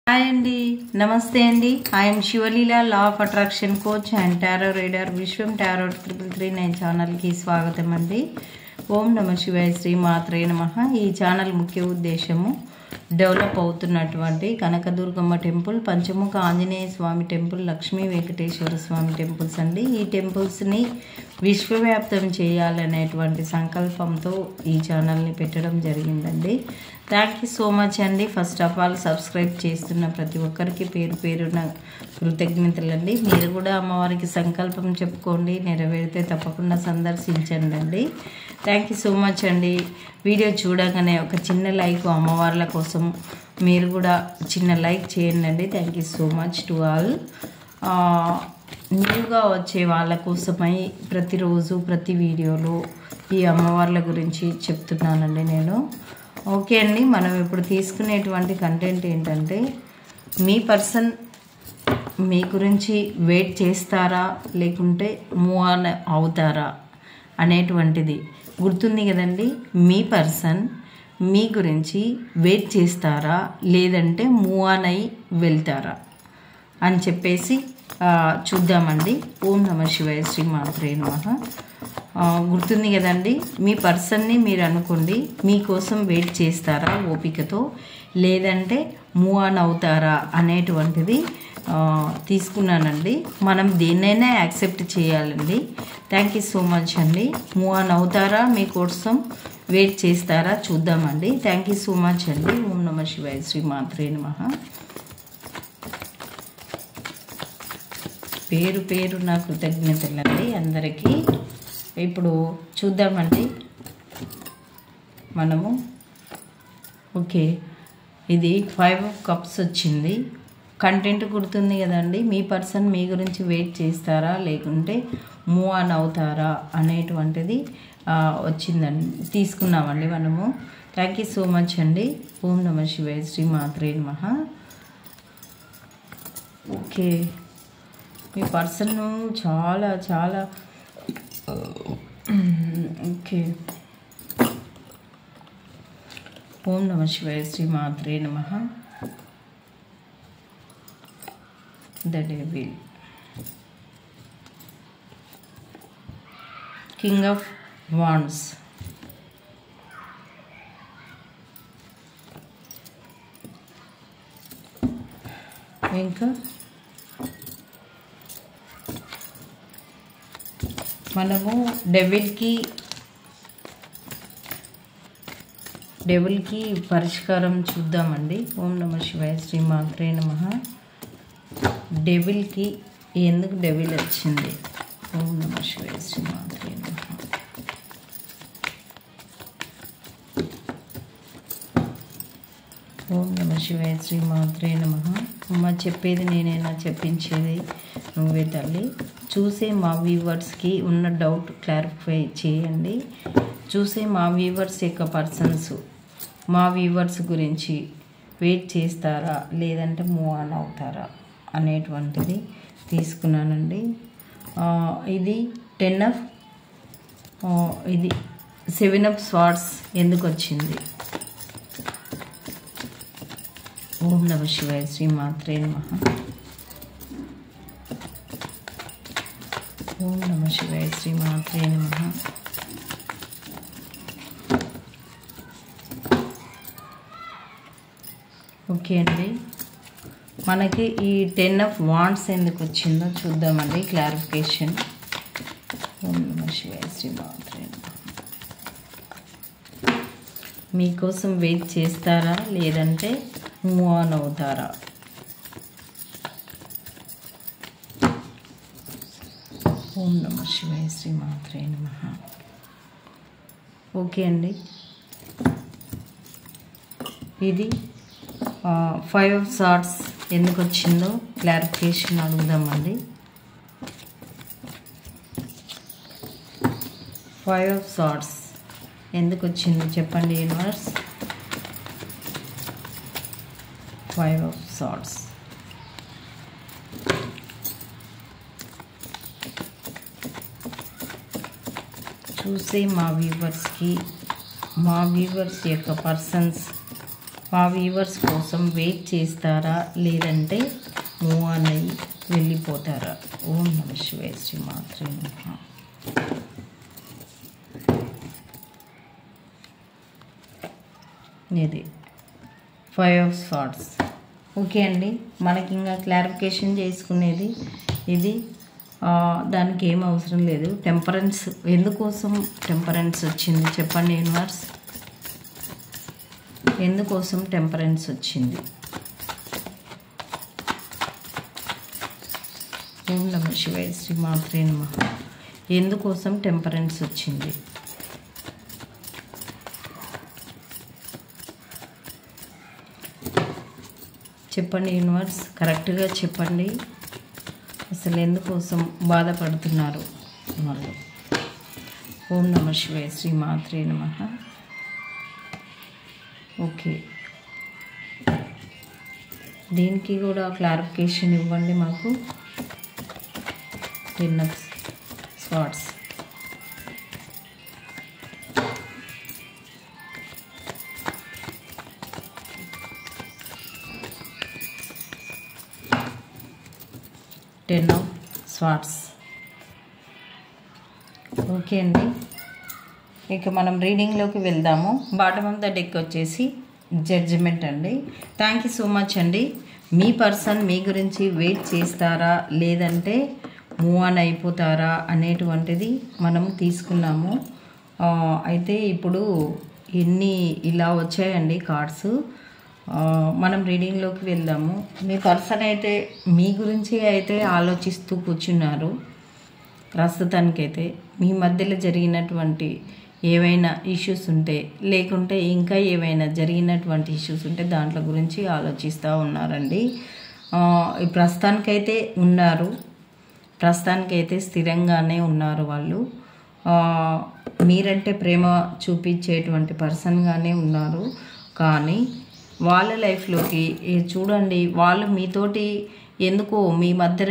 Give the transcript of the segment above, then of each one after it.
Hi అండి, నమస్తే అండి. I'm Sivaleela, law of attraction coach and tarot reader. Vishwam tarot 339 ఛానల్కి స్వాగతం అండి. ఓం నమ శివాయ, శ్రీ మాత్రే నమః. ఈ ఛానల్ ముఖ్య ఉద్దేశము డెవలప్ అవుతున్నటువంటి కనకదుర్గమ్మ టెంపుల్, పంచముఖ ఆంజనేయ స్వామి టెంపుల్, లక్ష్మీ వెంకటేశ్వర స్వామి టెంపుల్స్ అండి. ఈ టెంపుల్స్ని విశ్వవ్యాప్తం చేయాలనేటువంటి సంకల్పంతో ఈ ఛానల్ని పెట్టడం జరిగిందండి. థ్యాంక్ యూ సో మచ్ అండి. ఫస్ట్ ఆఫ్ ఆల్ సబ్స్క్రైబ్ చేస్తున్న ప్రతి ఒక్కరికి పేరు పేరున కృతజ్ఞతలండి. మీరు కూడా అమ్మవారికి సంకల్పం చెప్పుకోండి, నెరవేరితే తప్పకుండా సందర్శించండి అండి. థ్యాంక్ యూ సో మచ్ అండి. వీడియో చూడగానే ఒక చిన్న లైక్ అమ్మవార్ల కోసం మీరు కూడా చిన్న లైక్ చేయండి అండి. Thank you so much to all. న్యూగా వచ్చే వాళ్ళ కోసమై ప్రతిరోజు ప్రతి వీడియోలో ఈ అమ్మవార్ల గురించి చెప్తున్నానండి నేను. ఓకే అండి, మనం ఇప్పుడు తీసుకునేటువంటి కంటెంట్ ఏంటంటే, మీ పర్సన్ మీ గురించి వెయిట్ చేస్తారా లేకుంటే మూవ్ ఆన్ అవుతారా అనేటువంటిది గుర్తుంది కదండి. మీ పర్సన్ మీ గురించి వెయిట్ చేస్తారా లేదంటే మూవ్ ఆన్ అయి వెళ్తారా అని చెప్పేసి చూద్దామండి. ఓం నమ శివాయ, శ్రీ మాత్రే నమః. గుర్తుంది కదండి, మీ పర్సన్ని మీరు అనుకోండి, మీకోసం వెయిట్ చేస్తారా ఓపికతో లేదంటే మూవ్ ఆన్ అవుతారా అనేటువంటిది తీసుకున్నానండి. మనం దేన్నైనా యాక్సెప్ట్ చేయాలండి. థ్యాంక్ యూ సో మచ్ అండి. మూవ్ ఆన్ అవుతారా, మీకోసం వెయిట్ చేస్తారా చూద్దామండి. థ్యాంక్ యూ సో మచ్ అండి. ఓం నమ శివాయ, శ్రీ మాత్రే నమః. పేరు పేరు నా కృతజ్ఞతలండి అందరికీ. ఇప్పుడు చూద్దామండి మనము. ఓకే, ఇది 5 of Cups వచ్చింది. కంటెంట్ గుర్తుంది కదండి. మీ పర్సన్ మీ గురించి వెయిట్ చేస్తారా లేకుంటే మూవ్ ఆన్ అవుతారా అనేటువంటిది వచ్చిందండి, తీసుకున్నామండి మనము. థ్యాంక్ యూ సో మచ్ అండి. ఓం నమ శివాయ, శ్రీ మాత్రే నమః. ఓకే, మీ పర్సన్ చాలా చాలా ఓకే. ఓం నమ శివాయ, శ్రీ మాత్రే నమః. The devil, king of wands, ఇంకా మనము డెవిల్కి పరిష్కారం చూద్దామండి. ఓం నమ శివాయ, శ్రీ మాత్రే నమః. డెవిల్కి ఎందుకు డెవిల్ వచ్చింది? ఓం నమ శివాయ, శ్రీ మాత్రే నమః. ఓం నమ శివాయ, శ్రీ మాత్రే నమః. అమ్మ, చెప్పేది నేనైనా చెప్పించేది నువ్వే తల్లి. చూసే మా వ్యూవర్స్కి ఉన్న డౌట్ క్లారిఫై చేయండి. చూసే మా వ్యూవర్స్ యొక్క పర్సన్స్ మా వ్యూవర్స్ గురించి వెయిట్ చేస్తారా లేదంటే మూవ్ ఆన్ అవుతారా అనేటువంటిది తీసుకున్నానండి. ఇది 10 of ఇది 7 of Swords ఎందుకు వచ్చింది? ఓం నమ శివాయ, శ్రీ మాత్రే నమః. ఓం నమ శివాయ, శ్రీ మాత్రే నమః. ఓకే అండి, మనకి ఈ 10 of Wands ఎందుకు వచ్చిందో చూద్దామండి, క్లారిఫికేషన్. ఓం నమ శివాయ, శ్రీ మాత్రే నమః. మీకోసం వెయిట్ చేస్తారా లేదంటే మూవ్ ఆన్ అవుతారా? ఓం నమ శివాయ, శ్రీ మాత్రే నమః. ఓకే అండి, ఇది 5 of Swords ఎందుకు వచ్చిందో క్లారిఫికేషన్ అడుగుదామండి. 5 of Swords ఎందుకు వచ్చింది చెప్పండి యూనివర్స్. 5 of Swords. చూసే మా వ్యూవర్స్ యొక్క పర్సన్స్ మా వ్యూవర్స్ కోసం వెయిట్ చేస్తారా లేదంటే మూవ్ ఆన్ అయ్యి వెళ్ళిపోతారా? ఓం నమః శివాయ. శ్రీమాత్రే నమః. ఇది 5 ఆఫ్ స్వార్డ్స్. ఓకే అండి, మనకి ఇంకా క్లారిఫికేషన్ చేసుకునేది ఇది. దానికి ఏం అవసరం లేదు. టెంపరెన్స్, ఎందుకోసం టెంపరెన్స్ వచ్చింది చెప్పండి యూనివర్స్, ఎందుకోసం టెంపరెన్స్ వచ్చింది? ఓం నమః శివాయ. శ్రీమాత్రే నమః. ఎందుకోసం టెంపరెన్స్ వచ్చింది? చెప్పండి యూనివర్స్, కరెక్ట్గా చెప్పండి. అసలు ఎందుకోసం బాధపడుతున్నారు వాళ్ళు? ఓం నమః శివాయ. శ్రీమాత్రే నమః. ఓకే, దీనికి కూడా క్లారిఫికేషన్ ఇవ్వండి మాకు. 10 of swords. Ten of swords. Okay అండి, ఇక మనం రీడింగ్లోకి వెళ్దాము. బాటమ్ ఆఫ్ ద డెక్ వచ్చేసి జడ్జిమెంట్ అండి. థ్యాంక్ యూ సో మచ్ అండి. మీ పర్సన్ మీ గురించి వెయిట్ చేస్తారా లేదంటే మూవ్ ఆన్ అయిపోతారా అనేటువంటిది మనం తీసుకున్నాము. అయితే ఇప్పుడు ఎన్ని ఇలా వచ్చాయండి కార్డ్స్. మనం రీడింగ్లోకి వెళ్దాము. మీ పర్సన్ అయితే మీ గురించి అయితే ఆలోచిస్తూ కూర్చున్నారు. ప్రస్తుతానికైతే మీ మధ్యలో జరిగినటువంటి ఏవైనా ఇష్యూస్ ఉంటే, లేకుంటే ఇంకా ఏవైనా జరిగినటువంటి ఇష్యూస్ ఉంటే దాంట్లో గురించి ఆలోచిస్తూ ఉన్నారండి. ప్రస్తుతానికైతే ఉన్నారు, ప్రస్తుతానికైతే స్థిరంగానే ఉన్నారు వాళ్ళు. మీరంటే ప్రేమ చూపించేటువంటి పర్సన్గానే ఉన్నారు. కానీ వాళ్ళ లైఫ్లోకి చూడండి, వాళ్ళు మీతోటి ఎందుకో మీ మధ్య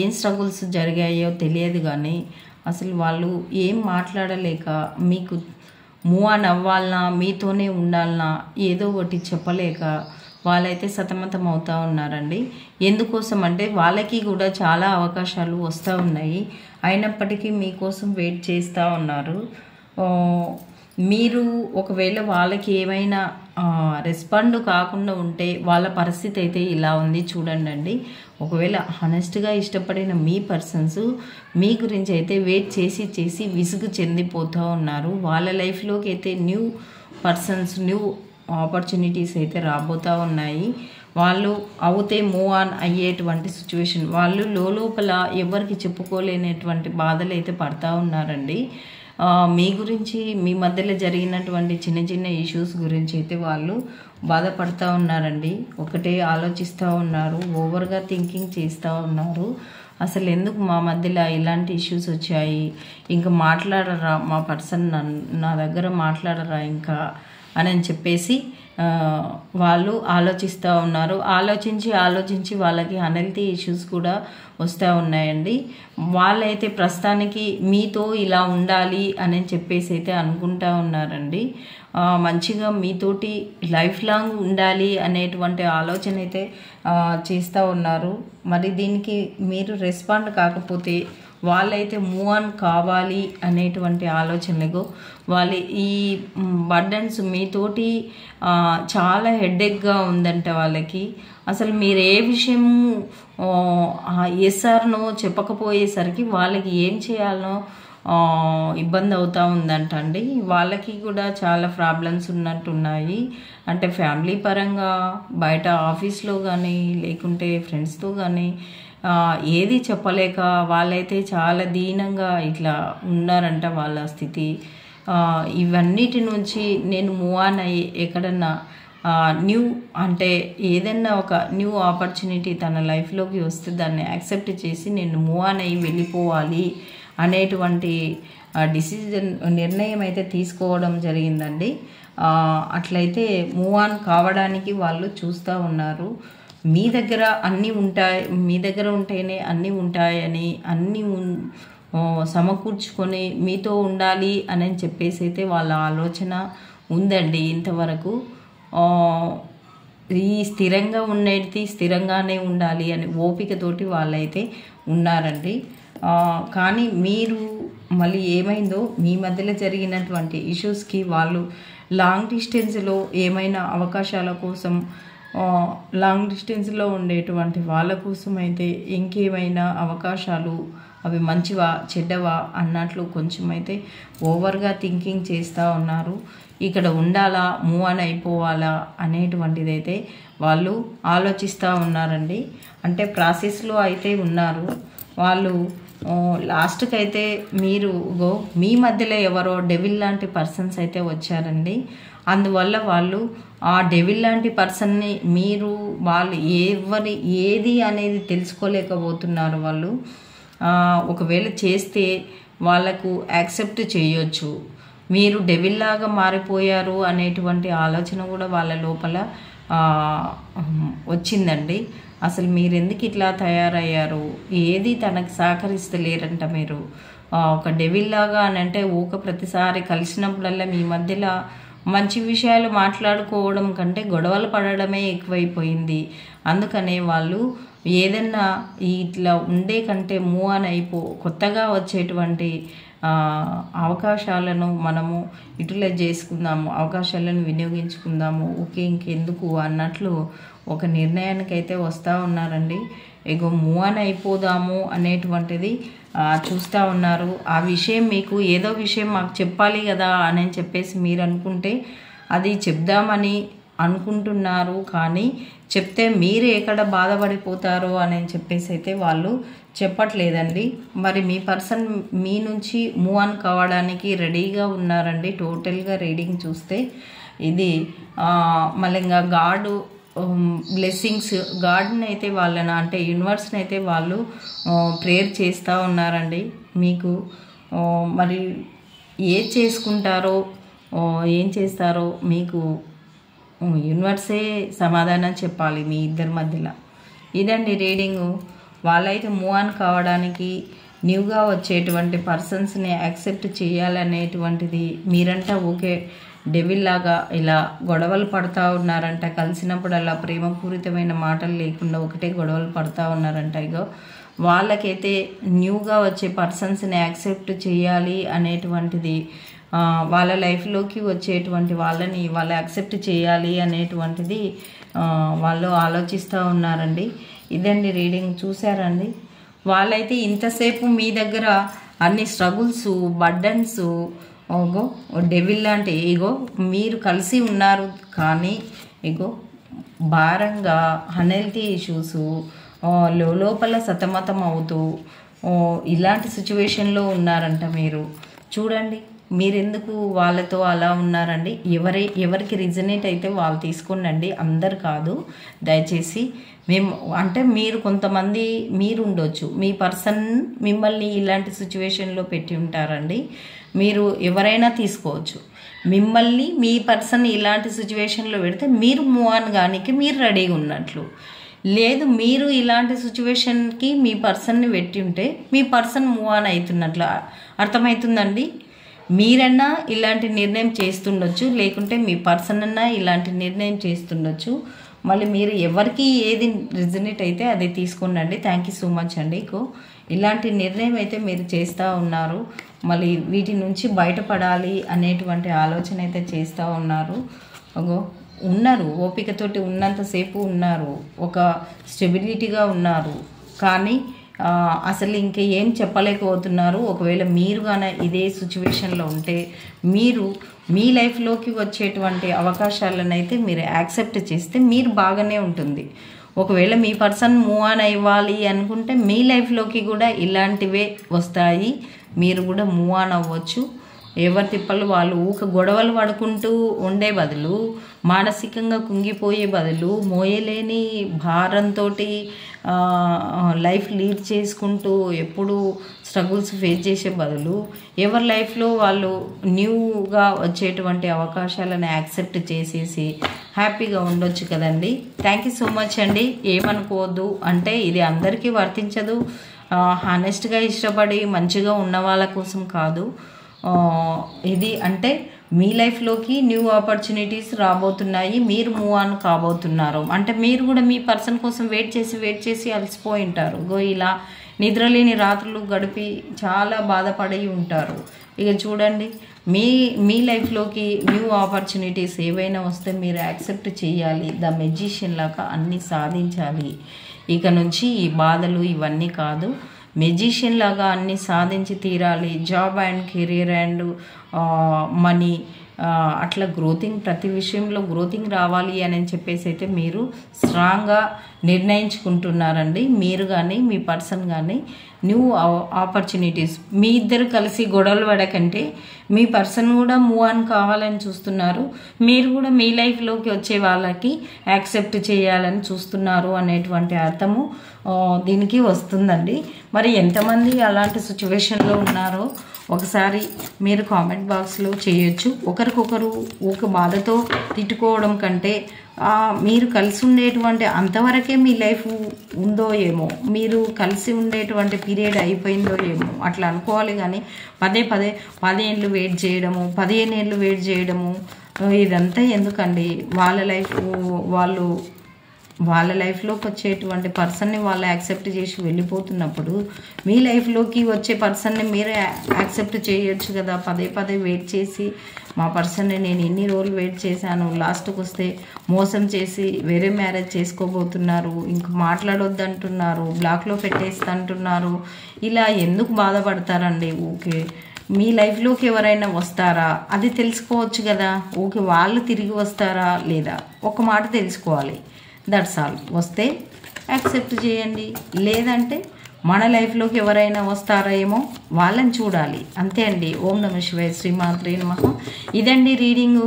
ఏం స్ట్రగుల్స్ జరిగాయో తెలియదు, కానీ అసలు వాళ్ళు ఏం మాట్లాడలేక మీకు మూవ్ ఆన్ అవ్వాలన్నా మీతోనే ఉండాలన్నా ఏదో ఒకటి చెప్పలేక వాళ్ళైతే సతమతం అవుతూ ఉన్నారండి. ఎందుకోసం అంటే వాళ్ళకి కూడా చాలా అవకాశాలు వస్తూ ఉన్నాయి, అయినప్పటికీ మీకోసం వెయిట్ చేస్తూ ఉన్నారు. మీరు ఒకవేళ వాళ్ళకి ఏమైనా రెస్పాండ్ కాకుండా ఉంటే వాళ్ళ పరిస్థితి అయితే ఇలా ఉంది చూడండి అండి. ఒకవేళ హానెస్ట్గా ఇష్టపడిన మీ పర్సన్స్ మీ గురించి అయితే వెయిట్ చేసి చేసి విసుగు చెందిపోతూ ఉన్నారు. వాళ్ళ లైఫ్లోకి అయితే న్యూ పర్సన్స్, న్యూ ఆపర్చునిటీస్ అయితే రాబోతూ ఉన్నాయి. వాళ్ళు అవుతే మూవ్ ఆన్ అయ్యేటువంటి సిచ్యువేషన్, వాళ్ళు లోపల ఎవరికి చెప్పుకోలేనటువంటి బాధలు అయితే పడతా ఉన్నారండి. మీ గురించి మీ మధ్యలో జరిగినటువంటి చిన్న చిన్న ఇష్యూస్ గురించి అయితే వాళ్ళు బాధపడుతూ ఉన్నారండి. ఒకటే ఆలోచిస్తూ ఉన్నారు, ఓవర్గా థింకింగ్ చేస్తూ ఉన్నారు. అసలు ఎందుకు మా మధ్యలో ఇలాంటి ఇష్యూస్ వచ్చాయి, ఇంకా మాట్లాడరా మా పర్సన్, నా దగ్గర మాట్లాడరా ఇంకా అని చెప్పేసి వాళ్ళు ఆలోచిస్తూ ఉన్నారు. ఆలోచించి వాళ్ళకి అన్హెల్తీ ఇష్యూస్ కూడా వస్తూ ఉన్నాయండి. వాళ్ళైతే ప్రస్తుతానికి మీతో ఇలా ఉండాలి అని చెప్పేసి అయితే అనుకుంటా ఉన్నారండి. మంచిగా మీతోటి లైఫ్ లాంగ్ ఉండాలి అనేటువంటి ఆలోచన అయితే చేస్తూ ఉన్నారు. మరి దీనికి మీరు రెస్పాండ్ కాకపోతే వాళ్ళైతే మూవ్ ఆన్ కావాలి అనేటువంటి ఆలోచనలకు వాళ్ళు ఈ బర్డన్స్ మీతోటి చాలా హెడేక్గా ఉందంట వాళ్ళకి. అసలు మీరు ఏ విషయం ఎస్ ఆర్ నో చెప్పకపోయేసరికి వాళ్ళకి ఏం చేయాలనో ఇబ్బంది అవుతూ ఉందంట అండి. వాళ్ళకి కూడా చాలా ప్రాబ్లమ్స్ ఉన్నట్టున్నాయి. అంటే ఫ్యామిలీ పరంగా, బయట ఆఫీస్లో కానీ లేకుంటే ఫ్రెండ్స్తో కానీ ఏది చెప్పలేక వాళ్ళైతే చాలా దీనంగా ఇట్లా ఉన్నారంట వాళ్ళ స్థితి. ఇవన్నిటి నుంచి నేను మూవ్ ఆన్ అయ్యి ఎక్కడన్నా న్యూ అంటే ఏదన్నా ఒక న్యూ ఆపర్చునిటీ తన లైఫ్లోకి వస్తే దాన్ని యాక్సెప్ట్ చేసి నేను మూవ్ ఆన్ అయ్యి వెళ్ళిపోవాలి అనేటువంటి నిర్ణయం అయితే తీసుకోవడం జరిగిందండి. అట్లయితే మూవ్ ఆన్ కావడానికి వాళ్ళు చూస్తూ ఉన్నారు. మీ దగ్గర అన్నీ ఉంటాయి, మీ దగ్గర ఉంటేనే అన్నీ ఉంటాయని, అన్నీ సమకూర్చుకొని మీతో ఉండాలి అని చెప్పేసి అయితే వాళ్ళ ఆలోచన ఉందండి ఇంతవరకు. ఈ స్థిరంగా ఉండేది స్థిరంగానే ఉండాలి అని ఓపికతోటి వాళ్ళైతే ఉన్నారండి. కానీ మీరు మళ్ళీ ఏమైందో మీ మధ్యలో జరిగినటువంటి ఇష్యూస్కి వాళ్ళు లాంగ్ డిస్టెన్స్లో ఏమైనా అవకాశాల కోసం, లాంగ్ డిస్టెన్స్లో ఉండేటువంటి వాళ్ళ కోసం అయితే ఇంకేమైనా అవకాశాలు అవి మంచివా చెడ్డవా అన్నట్లు కొంచెం అయితే ఓవర్గా థింకింగ్ చేస్తూ ఉన్నారు. ఇక్కడ ఉండాలా, మూవ్ ఆన్ అయిపోవాలా అనేటువంటిది అయితే వాళ్ళు ఆలోచిస్తూ ఉన్నారండి. అంటే ప్రాసెస్లో అయితే ఉన్నారు వాళ్ళు. లాస్ట్కి అయితే మీరు మీ మధ్యలో ఎవరో డెవిల్ లాంటి పర్సన్స్ అయితే వచ్చారండి. అందువల్ల వాళ్ళు ఆ డెవిల్ లాంటి పర్సన్ని వాళ్ళు ఏది అనేది తెలుసుకోలేకపోతున్నారు వాళ్ళు. ఒకవేళ చేస్తే వాళ్ళకు యాక్సెప్ట్ చేయొచ్చు. మీరు డెవిల్ లాగా మారిపోయారు అనేటువంటి ఆలోచన కూడా వాళ్ళ లోపల వచ్చిందండి. అసలు మీరు ఎందుకు ఇట్లా తయారయ్యారు, ఏది తనకు సహకరిస్తలేరంట. మీరు ఒక డెవిల్ లాగా అని అంటే ప్రతిసారి కలిసినప్పుడల్లా మీ మధ్యలో మంచి విషయాలు మాట్లాడుకోవడం కంటే గొడవలు పడడమే ఎక్కువైపోయింది. అందుకనే వాళ్ళు ఏదన్నా ఇట్లా ఉండే కంటే మూవ్ ఆన్ కొత్తగా వచ్చేటువంటి అవకాశాలను మనము యూటిలైజ్ చేసుకుందాము, అవకాశాలను వినియోగించుకుందాము, ఇంకెందుకు అన్నట్లు ఒక నిర్ణయానికి అయితే వస్తూ ఉన్నారండి. మూవ్ ఆన్ అయిపోదాము అనేటువంటిది చూస్తూ ఉన్నారు. ఆ విషయం మీకు ఏదో విషయం మాకు చెప్పాలి కదా అని చెప్పేసి మీరు అనుకుంటే అది చెప్దామని అనుకుంటున్నారు. కానీ చెప్తే మీరు ఎక్కడ బాధపడిపోతారో అని చెప్పేసి అయితే వాళ్ళు చెప్పట్లేదండి. మరి మీ పర్సన్ మీ నుంచి మూవ్ ఆన్ కావడానికి రెడీగా ఉన్నారండి. టోటల్గా రీడింగ్ చూస్తే ఇది మళ్ళీ ఇంకా గాడ్ బ్లెస్సింగ్స్, గాడ్ని అయితే వాళ్ళని అంటే యూనివర్స్ని అయితే వాళ్ళు ప్రేయర్ చేస్తూ ఉన్నారండి. మీకు మరి ఏం చేస్తారో మీకు యూనివర్సే సమాధానం చెప్పాలి మీ ఇద్దరి మధ్యలో. ఇదండి రీడింగు. వాళ్ళైతే మూవ్ ఆన్ కావడానికి న్యూగా వచ్చేటువంటి పర్సన్స్ని యాక్సెప్ట్ చేయాలనేటువంటిది మీరంతా డెవిల్ లాగా ఇలా గొడవలు పడుతూ ఉన్నారంట. కలిసినప్పుడు అలా ప్రేమపూరితమైన మాటలు లేకుండా ఒకటే గొడవలు పడుతూ ఉన్నారంట. వాళ్ళకైతే న్యూగా వచ్చే పర్సన్స్ని యాక్సెప్ట్ చేయాలి అనేటువంటిది, వాళ్ళ లైఫ్లోకి వచ్చేటువంటి వాళ్ళని వాళ్ళు యాక్సెప్ట్ చేయాలి అనేటువంటిది వాళ్ళు ఆలోచిస్తూ ఉన్నారండి. ఇదండి రీడింగ్. చూసారండి, వాళ్ళైతే ఇంతసేపు మీ దగ్గర అన్ని స్ట్రగుల్స్, బర్డన్స్, డెవిల్ లాంటి మీరు కలిసి ఉన్నారు. కానీ భారంగా అన్హెల్తీ ఇష్యూస్ లోపల సతమతం అవుతూ ఇలాంటి సిచ్యువేషన్లో ఉన్నారంట మీరు. చూడండి మీరెందుకు వాళ్ళతో అలా ఉన్నారండి. ఎవరికి రిజనేట్ అయితే వాళ్ళు తీసుకోండి, అందరు కాదు దయచేసి. మీరు కొంతమంది మీరు ఉండొచ్చు, మీ పర్సన్ మిమ్మల్ని ఇలాంటి సిచ్యువేషన్లో పెట్టి ఉంటారండి. మీరు ఎవరైనా తీసుకోవచ్చు. మిమ్మల్ని మీ పర్సన్ ఇలాంటి సిచ్యువేషన్లో పెడితే మీరు మూవ్ ఆన్ గానికి మీరు రెడీగా ఉన్నట్లు. లేదు, మీరు ఇలాంటి సిచ్యువేషన్కి మీ పర్సన్ని పెట్టి ఉంటే మీ పర్సన్ మూవ్ ఆన్ అవుతున్నట్లు అర్థమవుతుందండి. మీరన్నా ఇలాంటి నిర్ణయం చేస్తుండొచ్చు, లేకుంటే మీ పర్సన్ అన్నా ఇలాంటి నిర్ణయం చేస్తుండొచ్చు. మళ్ళీ మీరు ఎవరికి ఏది రిజనేట్ అయితే అది తీసుకోండి. థ్యాంక్ యూ సో మచ్ అండి. ఇలాంటి నిర్ణయం అయితే మీరు చేస్తూ ఉన్నారు. మళ్ళీ వీటి నుంచి బయటపడాలి అనేటువంటి ఆలోచన అయితే చేస్తూ ఉన్నారు. ఓపికతోటి ఉన్నంతసేపు ఉన్నారు, ఒక స్టెబిలిటీగా ఉన్నారు. కానీ అసలు ఇంకా ఏం చెప్పలేకపోతున్నారు. ఒకవేళ మీరు కానీ ఇదే సిచ్యువేషన్లో ఉంటే మీరు మీ లైఫ్లోకి వచ్చేటువంటి అవకాశాలను అయితే మీరు యాక్సెప్ట్ చేస్తే మీరు బాగానే ఉంటుంది. ఒకవేళ మీ పర్సన్ మూవ్ ఆన్ అవ్వాలి అనుకుంటే మీ లైఫ్లోకి కూడా ఇలాంటివే వస్తాయి. మీరు కూడా మూవ్ ఆన్ అవ్వచ్చు. ఎవరి తిప్పలు వాళ్ళు గొడవలు పడుకుంటూ ఉండే బదులు, మానసికంగా కుంగిపోయే బదులు, మోయలేని భారంతో లైఫ్ లీడ్ చేసుకుంటూ ఎప్పుడు స్ట్రగుల్స్ ఫేస్ చేసే బదులు ఎవరి లైఫ్లో వాళ్ళు న్యూగా వచ్చేటువంటి అవకాశాలను యాక్సెప్ట్ చేసేసి హ్యాపీగా ఉండొచ్చు కదండి. థ్యాంక్ యూ సో మచ్ అండి. ఏమనుకోవద్దు, అంటే ఇది అందరికీ వర్తించదు. హానెస్ట్గా ఇష్టపడి మంచిగా ఉన్న వాళ్ళ కోసం కాదు. ఇది అంటే మీ లైఫ్లోకి న్యూ ఆపర్చునిటీస్ రాబోతున్నాయి, మీరు మూవ్ ఆన్ కాబోతున్నారు. అంటే మీరు కూడా మీ పర్సన్ కోసం వెయిట్ చేసి అలసిపోయి ఉంటారు. ఇలా నిద్రలేని రాత్రులు గడిపి చాలా బాధపడి ఉంటారు. ఇక చూడండి, మీ లైఫ్లోకి న్యూ ఆపర్చునిటీస్ ఏవైనా వస్తే మీరు యాక్సెప్ట్ చేయాలి. ద మెజిషియన్ లాగా అన్నీ సాధించాలి. ఇక నుంచి ఈ బాధలు ఇవన్నీ కాదు, మెజిషియన్ లాగా అన్నీ సాధించి తీరాలి. Job and career and money అట్లా గ్రోతింగ్, ప్రతి విషయంలో గ్రోతింగ్ రావాలి అని చెప్పేసి అయితే మీరు స్ట్రాంగ్గా నిర్ణయించుకుంటున్నారండి. మీరు కానీ మీ పర్సన్ కానీ న్యూ ఆపర్చునిటీస్, మీ ఇద్దరు కలిసి గొడవలు పడకంటే మీ పర్సన్ కూడా మూవ్ ఆన్ కావాలని చూస్తున్నారు, మీరు కూడా మీ లైఫ్లోకి వచ్చే వాళ్ళకి యాక్సెప్ట్ చేయాలని చూస్తున్నారు అనేటువంటి అర్థము దీనికి వస్తుందండి. మరి ఎంతమంది అలాంటి సిచ్యువేషన్లో ఉన్నారో ఒకసారి మీరు కామెంట్ బాక్స్లో చేయొచ్చు. ఒకరికొకరు ఒక బాధతో తిట్టుకోవడం కంటే మీరు కలిసి ఉండేటువంటి అంతవరకే మీ లైఫ్ ఉందో ఏమో, మీరు కలిసి ఉండేటువంటి పీరియడ్ అయిపోయిందో ఏమో అట్లా అనుకోవాలి. కానీ పదే 10 ఏళ్ళు వెయిట్ చేయడము, 15 ఏళ్ళు వెయిట్ చేయడము ఇదంతా ఎందుకండి? వాళ్ళ లైఫ్లోకి వచ్చేటువంటి పర్సన్ని వాళ్ళు యాక్సెప్ట్ చేసి వెళ్ళిపోతున్నప్పుడు మీ లైఫ్లోకి వచ్చే పర్సన్ని మీరే యాక్సెప్ట్ చేయొచ్చు కదా. పదే వెయిట్ చేసి మా పర్సన్ని నేను ఎన్ని రోజులు వెయిట్ చేశాను, లాస్ట్కి వస్తే మోసం చేసి వేరే మ్యారేజ్ చేసుకోబోతున్నారు, ఇంక మాట్లాడొద్దు అంటున్నారు, బ్లాక్లో పెట్టేస్తంటున్నారు. ఇలా ఎందుకు బాధపడతారండి? ఓకే, మీ లైఫ్లోకి ఎవరైనా వస్తారా అది తెలుసుకోవచ్చు కదా. ఓకే, వాళ్ళు తిరిగి వస్తారా లేదా ఒక మాట తెలుసుకోవాలి. That's all. వస్తే యాక్సెప్ట్ చేయండి, లేదంటే మన లైఫ్లోకి ఎవరైనా వస్తారా ఏమో వాళ్ళని చూడాలి, అంతే అండి. ఓం నమః శివాయ, శ్రీమాత్రే నమః. ఇదండి రీడింగు.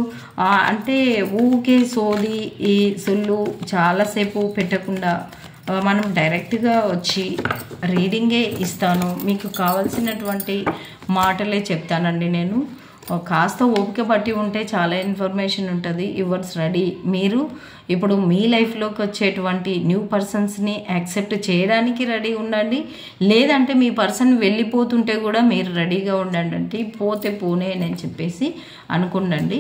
అంటే ఊకే సోది ఈ సొల్లు చాలాసేపు పెట్టకుండా మనం డైరెక్ట్గా వచ్చి రీడింగే ఇస్తాను, మీకు కావాల్సినటువంటి మాటలే చెప్తానండి. నేను కాస్త ఓపిక పట్టి ఉంటే చాలా ఇన్ఫర్మేషన్ ఉంటుంది. Yours ready. మీరు ఇప్పుడు మీ లైఫ్లోకి వచ్చేటువంటి న్యూ పర్సన్స్ని యాక్సెప్ట్ చేయడానికి రెడీ ఉండండి, లేదంటే మీ పర్సన్ వెళ్ళిపోతుంటే కూడా మీరు రెడీగా ఉండండి. అంటే పోతే పోనే అని చెప్పేసి అనుకుండండి.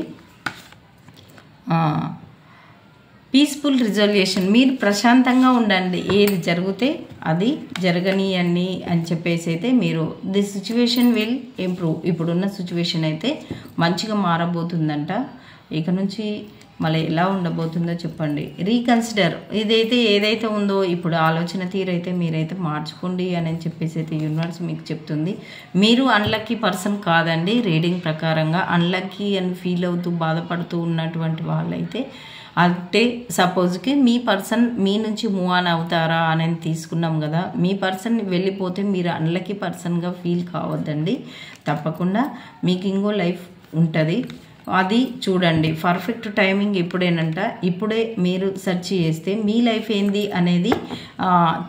పీస్ఫుల్ రిజల్యూషన్, మీరు ప్రశాంతంగా ఉండండి, ఏది జరిగితే అది జరగనియండి అని చెప్పేసి అయితే మీరు ది సిచ్యువేషన్ విల్ ఇంప్రూవ్. ఇప్పుడున్న సిచ్యువేషన్ అయితే మంచిగా మారబోతుందంట. ఇక నుంచి మళ్ళీ ఎలా ఉండబోతుందో చెప్పండి. రీకన్సిడర్, ఏదైతే ఉందో ఇప్పుడు ఆలోచన తీరైతే మీరైతే మార్చుకోండి అని చెప్పేసి అయితే యూనివర్స్ మీకు చెప్తుంది. మీరు అన్లక్కీ పర్సన్ కాదండి. రీడింగ్ ప్రకారంగా అన్లక్కీ అని ఫీల్ అవుతూ బాధపడుతూ ఉన్నటువంటి వాళ్ళైతే అంటే సపోజ్కి మీ పర్సన్ మీ నుంచి మూవ్ ఆన్ అవుతారా అని తీసుకున్నాం కదా. మీ పర్సన్ వెళ్ళిపోతే మీరు అన్లక్కీ పర్సన్గా ఫీల్ కావద్దండి. తప్పకుండా మీకు ఇంకో లైఫ్ ఉంటుంది, అది చూడండి. పర్ఫెక్ట్ టైమింగ్ ఇప్పుడేనంట. ఇప్పుడే మీరు సెర్చ్ చేస్తే మీ లైఫ్ ఏంది అనేది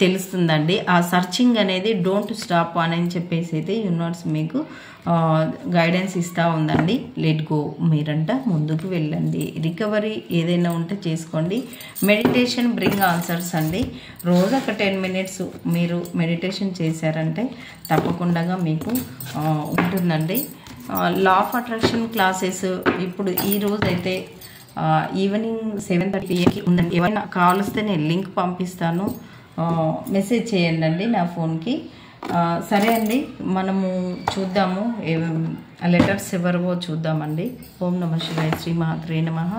తెలుస్తుందండి. ఆ సర్చింగ్ అనేది డోంట్ స్టాప్ అని చెప్పేసి అయితే యూనివర్స్ మీకు గైడెన్స్ ఇస్తూ ఉందండి. లెట్ గో, మీరంట ముందుకు వెళ్ళండి. రికవరీ ఏదైనా ఉంటే చేసుకోండి. మెడిటేషన్ బ్రింగ్ ఆన్సర్స్ అండి. రోజు ఒక 10 minutes మీరు మెడిటేషన్ చేశారంటే తప్పకుండా మీకు ఉంటుందండి. లా ఆఫ్ అట్రాక్షన్ క్లాసెస్ ఇప్పుడు ఈ రోజు అయితే ఈవినింగ్ 7:30 PM ఉందండి. ఏమైనా కావాల్స్తే నేను లింక్ పంపిస్తాను, మెసేజ్ చేయండి నా ఫోన్కి. సరే అండి, మనము చూద్దాము లెటర్స్ ఎవరివో చూద్దామండి. ఓం నమః శివాయ, శ్రీమాత్రే నమః.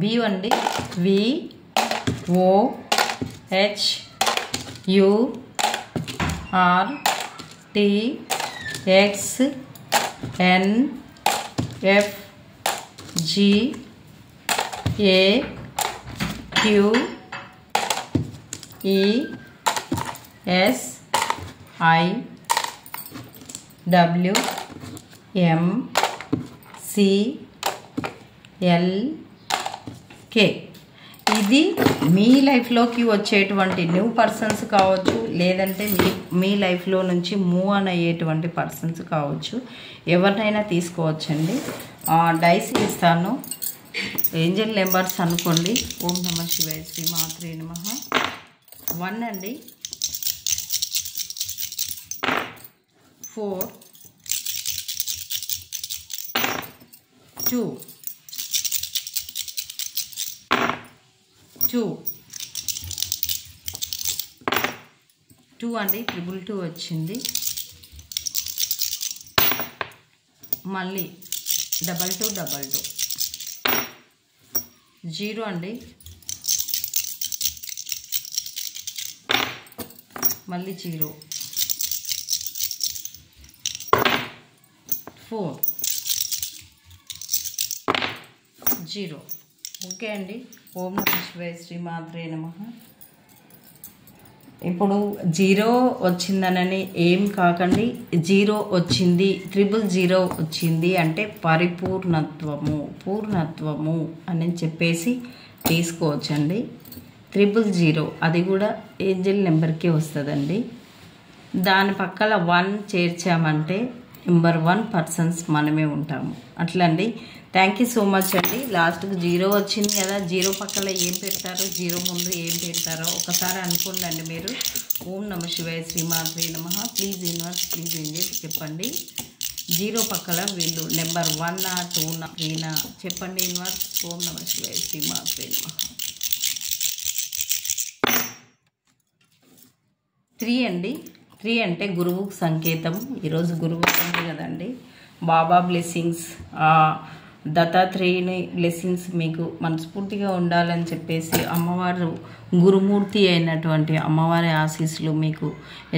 బి అండి, VOHURTXNFGAQESIWMCLK. ఇది మీ లైఫ్లోకి వచ్చేటువంటి న్యూ పర్సన్స్ కావచ్చు, లేదంటే మీ లైఫ్లో నుంచి మూవ్ ఆన్ అయ్యేటువంటి పర్సన్స్ కావచ్చు, ఎవరినైనా తీసుకోవచ్చండి. డైస్ ఇస్తాను, ఏంజల్ నెంబర్స్ అనుకోండి. ఓం నమః శివాయ, శ్రీ మాత్రే నమః. 1 అండి, 4, 2, 2 అండి, 222 వచ్చింది. మళ్ళీ 2222, 0 అండి, మళ్ళీ 0, 4, 0. ఓకే అండి. ఓం నమః శివాయ, శ్రీ మాత్రే నమః. ఇప్పుడు 0 వచ్చిందనని ఏం కాకండి. 0 వచ్చింది, 000 వచ్చింది అంటే పూర్ణత్వము అని చెప్పేసి తీసుకోవచ్చండి. 000 అది కూడా ఏంజల్ నెంబర్కి వస్తుందండి. దాని పక్కల 1 చేర్చామంటే నెంబర్ 1 పర్సన్స్ మనమే ఉంటాము. అట్లా అండి. థ్యాంక్ యూ సో మచ్ అండి. లాస్ట్కి 0 వచ్చింది కదా, 0 పక్కన ఏం పెడతారో, 0 ముందు ఏం పెడతారో ఒకసారి అనుకోండి మీరు. ఓం నమః శివాయ, శ్రీ మాత్రే నమః. ప్లీజ్ యూనివర్స్, ప్లీజ్ ఏంజల్ చెప్పండి. 0 పక్కన వీళ్ళు నెంబర్ 1 2 3 చెప్పండి యూనివర్స్. ఓం నమః శివాయ, శ్రీ మాత్రే నమః. 3 అండి. 3 అంటే గురువుకు సంకేతం. ఈరోజు గురువు ఉంది కదండి. బాబా బ్లెస్సింగ్స్, దత్తాత్రేయుని బ్లెస్సింగ్స్ మీకు మనస్ఫూర్తిగా ఉండాలని చెప్పేసి, అమ్మవారు గురుమూర్తి అయినటువంటి అమ్మవారి ఆశీస్సులు మీకు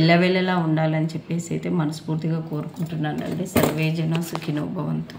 ఎల్లవెల్లలా ఉండాలని చెప్పేసి అయితే మనస్ఫూర్తిగా కోరుకుంటున్నానండి. సర్వే జన సుఖినో భవంతు.